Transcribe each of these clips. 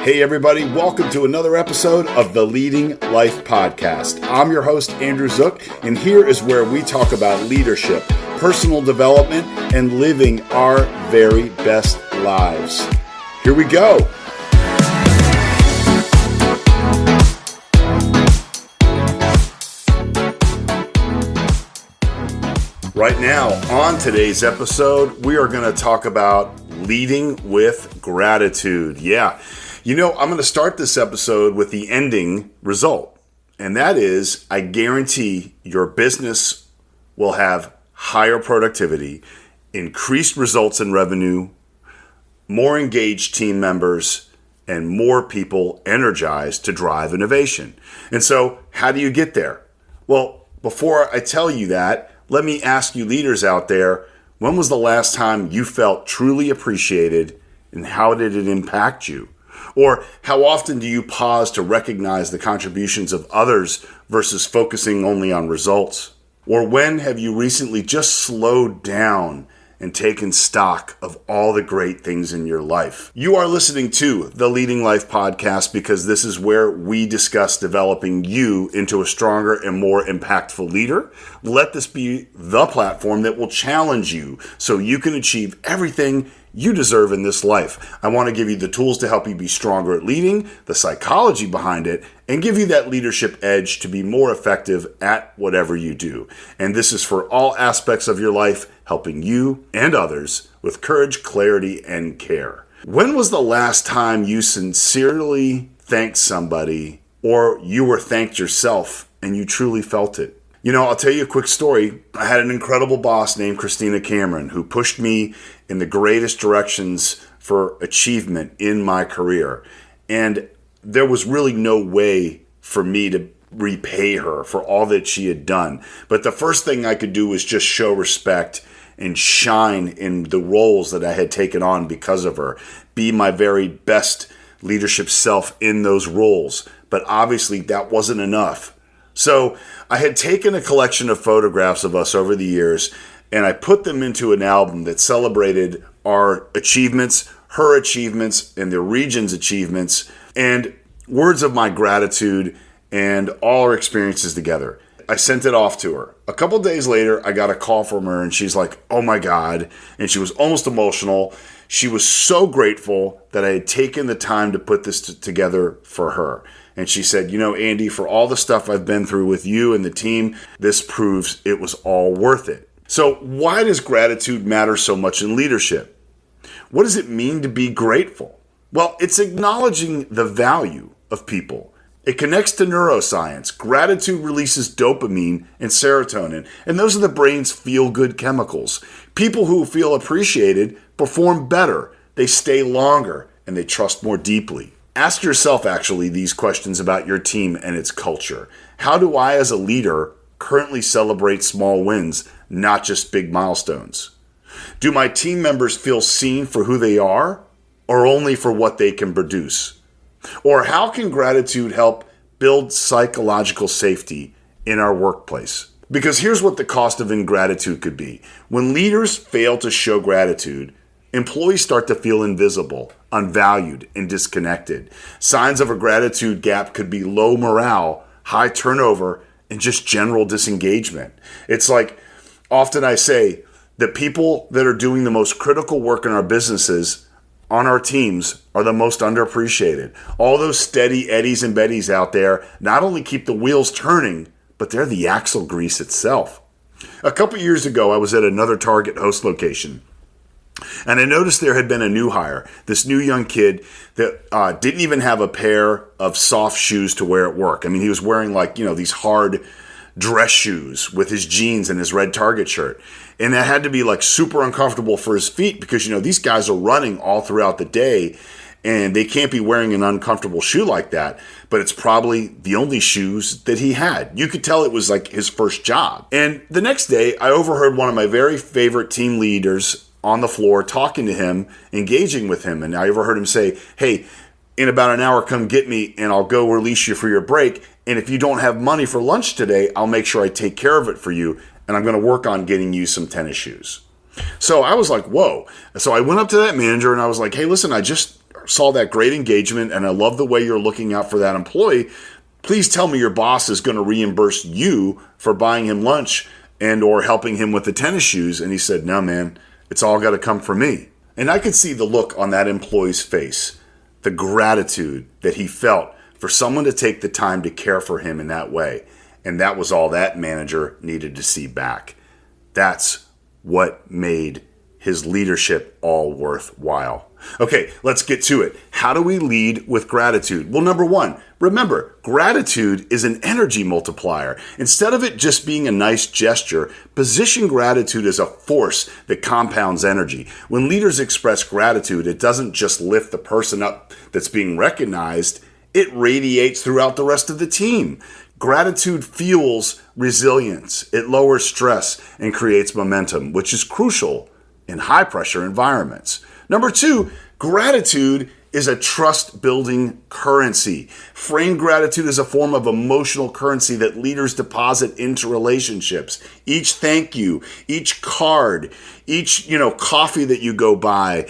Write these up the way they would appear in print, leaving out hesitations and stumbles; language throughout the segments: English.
Hey everybody, welcome to another episode of the Leading Life Podcast. I'm your host, Andrew Zook, and here is where we talk about leadership, personal development, and living our very best lives. Here we go. Right now, on today's episode, we are going to talk about leading with gratitude. Yeah. You know, I'm going to start this episode with the ending result, and that is I guarantee your business will have higher productivity, increased results in revenue, more engaged team members, and more people energized to drive innovation. And so, how do you get there? Well, before I tell you that, let me ask you leaders out there, when was the last time you felt truly appreciated, and how did it impact you? Or how often do you pause to recognize the contributions of others versus focusing only on results? Or when have you recently just slowed down and taken stock of all the great things in your life? You are listening to the Leading Life Podcast because this is where we discuss developing you into a stronger and more impactful leader. Let this be the platform that will challenge you so you can achieve everything you deserve in this life. I want to give you the tools to help you be stronger at leading, the psychology behind it, and give you that leadership edge to be more effective at whatever you do. And this is for all aspects of your life, helping you and others with courage, clarity, and care. When was the last time you sincerely thanked somebody, or you were thanked yourself and you truly felt it? You know, I'll tell you a quick story. I had an incredible boss named Christina Cameron who pushed me in the greatest directions for achievement in my career. And there was really no way for me to repay her for all that she had done. But the first thing I could do was just show respect and shine in the roles that I had taken on because of her. Be my very best leadership self in those roles. But obviously that wasn't enough. So I had taken a collection of photographs of us over the years, and I put them into an album that celebrated our achievements, her achievements, and the region's achievements, and words of my gratitude and all our experiences together. I sent it off to her. A couple days later, I got a call from her, and she's like, "Oh my God," and she was almost emotional. She was so grateful that I had taken the time to put this together for her. And she said, "You know, Andy, for all the stuff I've been through with you and the team, this proves it was all worth it." So why does gratitude matter so much in leadership? What does it mean to be grateful? Well, it's acknowledging the value of people. It connects to neuroscience. Gratitude releases dopamine and serotonin, and those are the brain's feel-good chemicals. People who feel appreciated perform better, they stay longer, and they trust more deeply. Ask yourself, actually, these questions about your team and its culture. How do I, as a leader, currently celebrate small wins, not just big milestones? Do my team members feel seen for who they are, or only for what they can produce? Or how can gratitude help build psychological safety in our workplace? Because here's what the cost of ingratitude could be. When leaders fail to show gratitude, employees start to feel invisible, unvalued, and disconnected. Signs of a gratitude gap could be low morale, high turnover, and just general disengagement. It's like, often I say, the people that are doing the most critical work in our businesses, on our teams, are the most underappreciated. All those steady Eddies and Betties out there not only keep the wheels turning, but they're the axle grease itself. A couple years ago, I was at another Target host location, and I noticed there had been a new hire, this new young kid that didn't even have a pair of soft shoes to wear at work. I mean, he was wearing these hard dress shoes with his jeans and his red Target shirt. And that had to be super uncomfortable for his feet because, these guys are running all throughout the day and they can't be wearing an uncomfortable shoe like that. But it's probably the only shoes that he had. You could tell it was his first job. And the next day, I overheard one of my very favorite team leaders on the floor talking to him, engaging with him. And I overheard him say, "Hey, in about an hour, come get me and I'll go release you for your break. And if you don't have money for lunch today, I'll make sure I take care of it for you. And I'm going to work on getting you some tennis shoes." So I was like, whoa. So I went up to that manager and I was like, "Hey, listen, I just saw that great engagement, and I love the way you're looking out for that employee. Please tell me your boss is going to reimburse you for buying him lunch and or helping him with the tennis shoes. And he said, no, man, it's all got to come from me. And I could see the look on that employee's face, the gratitude that he felt for someone to take the time to care for him in that way. And that was all that manager needed to see back. That's what made his leadership all worthwhile. Okay, let's get to it. How do we lead with gratitude? Well, number one, remember, gratitude is an energy multiplier. Instead of it just being a nice gesture, position gratitude as a force that compounds energy. When leaders express gratitude, it doesn't just lift the person up that's being recognized, it radiates throughout the rest of the team. Gratitude fuels resilience. It lowers stress and creates momentum, which is crucial in high-pressure environments. Number two, gratitude is a trust-building currency. Frame gratitude as a form of emotional currency that leaders deposit into relationships. Each thank you, each card, each coffee that you go buy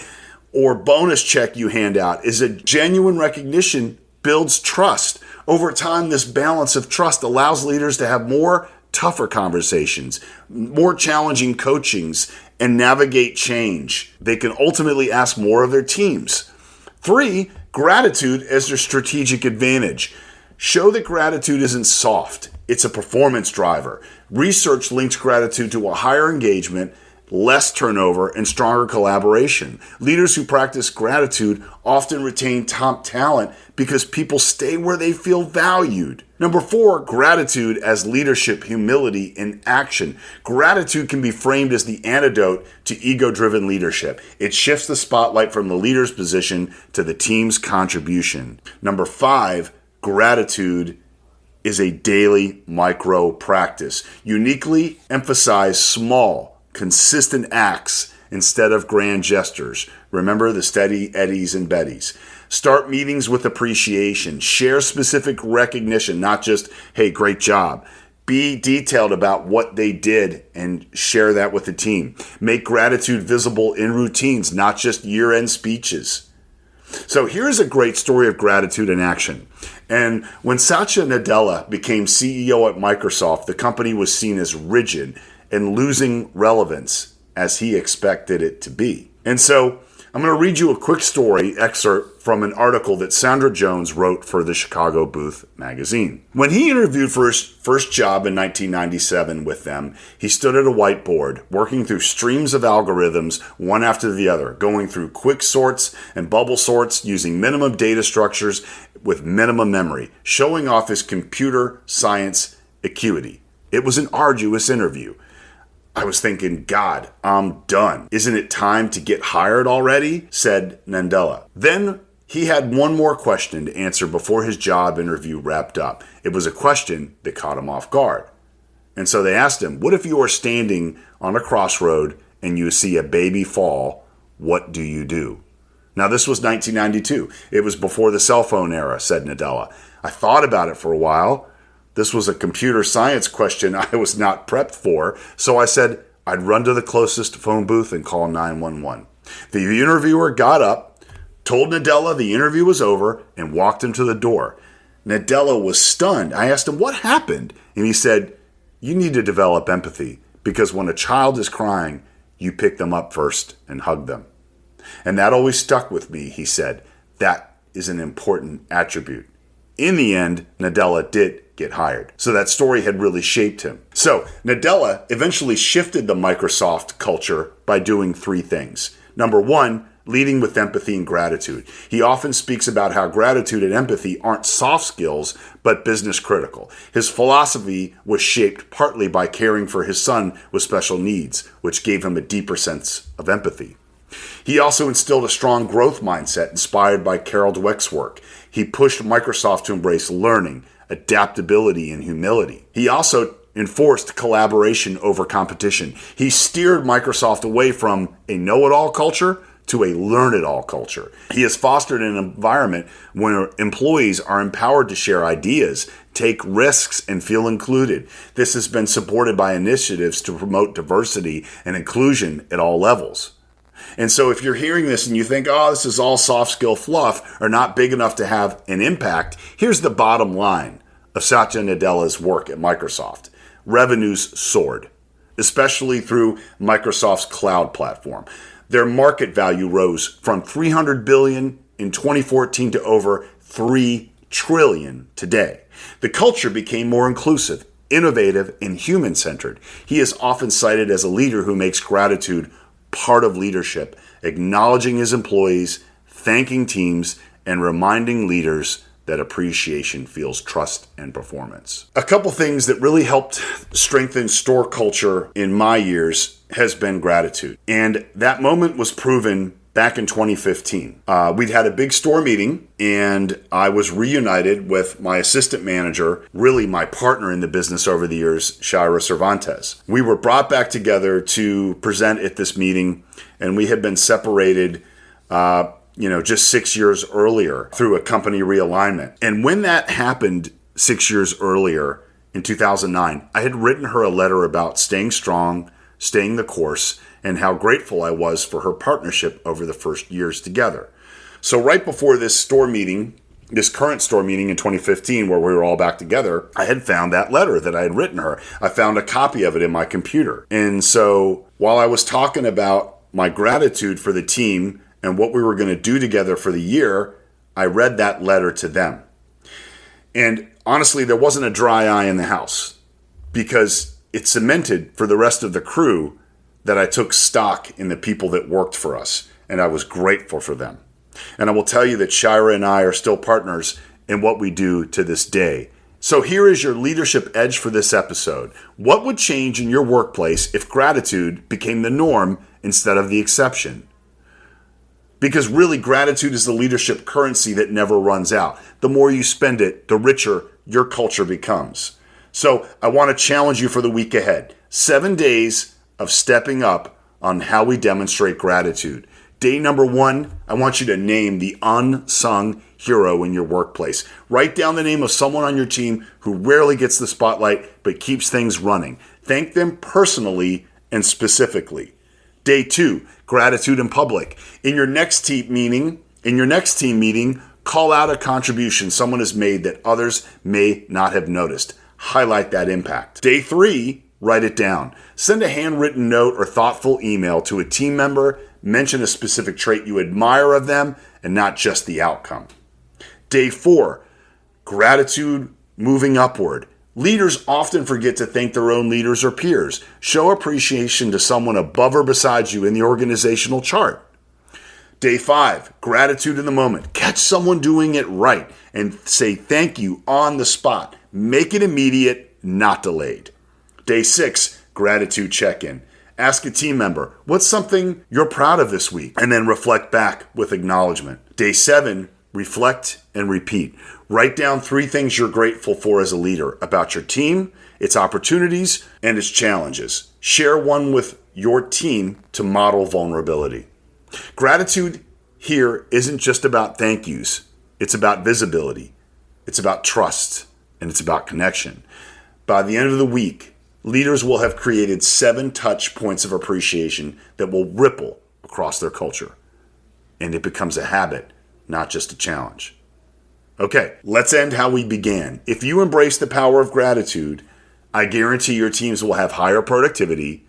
or bonus check you hand out is a genuine recognition, builds trust. Over time, this balance of trust allows leaders to have more tougher conversations, more challenging coachings, and navigate change. They can ultimately ask more of their teams. 3, gratitude as their strategic advantage. Show that gratitude isn't soft. It's a performance driver. Research links gratitude to a higher engagement, less turnover, and stronger collaboration. Leaders who practice gratitude often retain top talent because people stay where they feel valued. Number 4, gratitude as leadership humility in action. Gratitude can be framed as the antidote to ego-driven leadership. It shifts the spotlight from the leader's position to the team's contribution. Number 5, gratitude is a daily micro practice. Uniquely emphasize small, consistent acts instead of grand gestures. Remember the steady Eddies and Betties. Start meetings with appreciation. Share specific recognition, not just, hey, great job. Be detailed about what they did and share that with the team. Make gratitude visible in routines, not just year-end speeches. So here's a great story of gratitude in action. And when Satya Nadella became CEO at Microsoft, the company was seen as rigid and losing relevance as he expected it to be. And so I'm going to read you a quick story excerpt from an article that Sandra Jones wrote for the Chicago Booth magazine. When he interviewed for his first job in 1997 with them, he stood at a whiteboard, working through streams of algorithms, one after the other, going through quick sorts and bubble sorts using minimum data structures with minimum memory, showing off his computer science acuity. It was an arduous interview. I was thinking, God, I'm done. Isn't it time to get hired already? Said Nadella. Then he had one more question to answer before his job interview wrapped up. It was a question that caught him off guard. And so they asked him, what if you are standing on a crossroad and you see a baby fall? What do you do? Now, this was 1992. It was before the cell phone era, said Nadella. I thought about it for a while. This was a computer science question I was not prepped for, so I said I'd run to the closest phone booth and call 911. The interviewer got up, told Nadella the interview was over, and walked him to the door. Nadella was stunned. I asked him, what happened? And he said, you need to develop empathy, because when a child is crying, you pick them up first and hug them. And that always stuck with me, he said. That is an important attribute. In the end, Nadella did get hired. So that story had really shaped him. So Nadella eventually shifted the Microsoft culture by doing 3 things. Number 1, leading with empathy and gratitude. He often speaks about how gratitude and empathy aren't soft skills, but business critical. His philosophy was shaped partly by caring for his son with special needs, which gave him a deeper sense of empathy. He also instilled a strong growth mindset inspired by Carol Dweck's work. He pushed Microsoft to embrace learning, adaptability, and humility. He also enforced collaboration over competition. He steered Microsoft away from a know-it-all culture to a learn-it-all culture. He has fostered an environment where employees are empowered to share ideas, take risks, and feel included. This has been supported by initiatives to promote diversity and inclusion at all levels. And so if you're hearing this and you think, oh, this is all soft skill fluff or not big enough to have an impact, here's the bottom line of Satya Nadella's work at Microsoft. Revenues soared, especially through Microsoft's cloud platform. Their market value rose from $300 billion in 2014 to over $3 trillion today. The culture became more inclusive, innovative, and human-centered. He is often cited as a leader who makes gratitude part of leadership, acknowledging his employees, thanking teams, and reminding leaders that appreciation fuels trust and performance. A couple things that really helped strengthen store culture in my years has been gratitude. And that moment was proven back in 2015. We'd had a big store meeting and I was reunited with my assistant manager, really my partner in the business over the years, Shira Cervantes. We were brought back together to present at this meeting, and we had been separated just 6 years earlier through a company realignment. And when that happened 6 years earlier in 2009, I had written her a letter about staying strong, staying the course, and how grateful I was for her partnership over the first years together. So right before this current store meeting in 2015, where we were all back together, I had found that letter that I had written her. I found a copy of it in my computer. And so while I was talking about my gratitude for the team and what we were going to do together for the year, I read that letter to them. And honestly, there wasn't a dry eye in the house, because it cemented for the rest of the crew that I took stock in the people that worked for us, and I was grateful for them. And I will tell you that Shira and I are still partners in what we do to this day. So here is your leadership edge for this episode. What would change in your workplace if gratitude became the norm instead of the exception? Because really, gratitude is the leadership currency that never runs out. The more you spend it, the richer your culture becomes. So I want to challenge you for the week ahead. 7 days of stepping up on how we demonstrate gratitude. Day number 1, I want you to name the unsung hero in your workplace. Write down the name of someone on your team who rarely gets the spotlight but keeps things running. Thank them personally and specifically. Day 2, gratitude in public. In your next team meeting, call out a contribution someone has made that others may not have noticed. Highlight that impact. Day 3, write it down. Send a handwritten note or thoughtful email to a team member. Mention a specific trait you admire of them and not just the outcome. Day 4, gratitude moving upward. Leaders often forget to thank their own leaders or peers. Show appreciation to someone above or beside you in the organizational chart. Day 5, gratitude in the moment. Catch someone doing it right and say thank you on the spot. Make it immediate, not delayed. Day 6, gratitude check-in. Ask a team member, what's something you're proud of this week? And then reflect back with acknowledgement. Day 7, reflect and repeat. Write down 3 things you're grateful for as a leader about your team, its opportunities, and its challenges. Share one with your team to model vulnerability. Gratitude here isn't just about thank yous. It's about visibility. It's about trust. And it's about connection. By the end of the week, leaders will have created 7 touch points of appreciation that will ripple across their culture. And it becomes a habit, not just a challenge. Okay, let's end how we began. If you embrace the power of gratitude, I guarantee your teams will have higher productivity,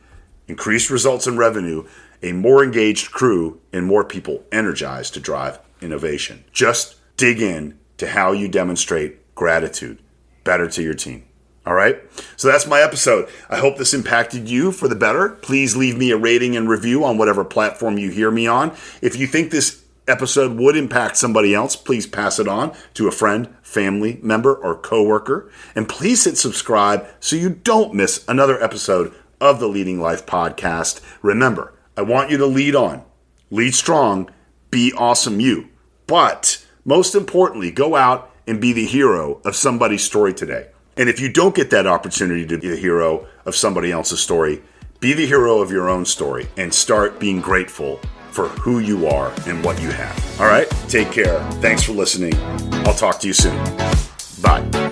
increased results in revenue, a more engaged crew, and more people energized to drive innovation. Just dig in to how you demonstrate gratitude better to your team. All right? So that's my episode. I hope this impacted you for the better. Please leave me a rating and review on whatever platform you hear me on. If you think this episode would impact somebody else, please pass it on to a friend, family member, or coworker. And please hit subscribe so you don't miss another episode of the Leading Life podcast. Remember, I want you to lead on, lead strong, be awesome you. But most importantly, go out and be the hero of somebody's story today. And if you don't get that opportunity to be the hero of somebody else's story, be the hero of your own story and start being grateful for who you are and what you have. All right? Take care. Thanks for listening. I'll talk to you soon. Bye.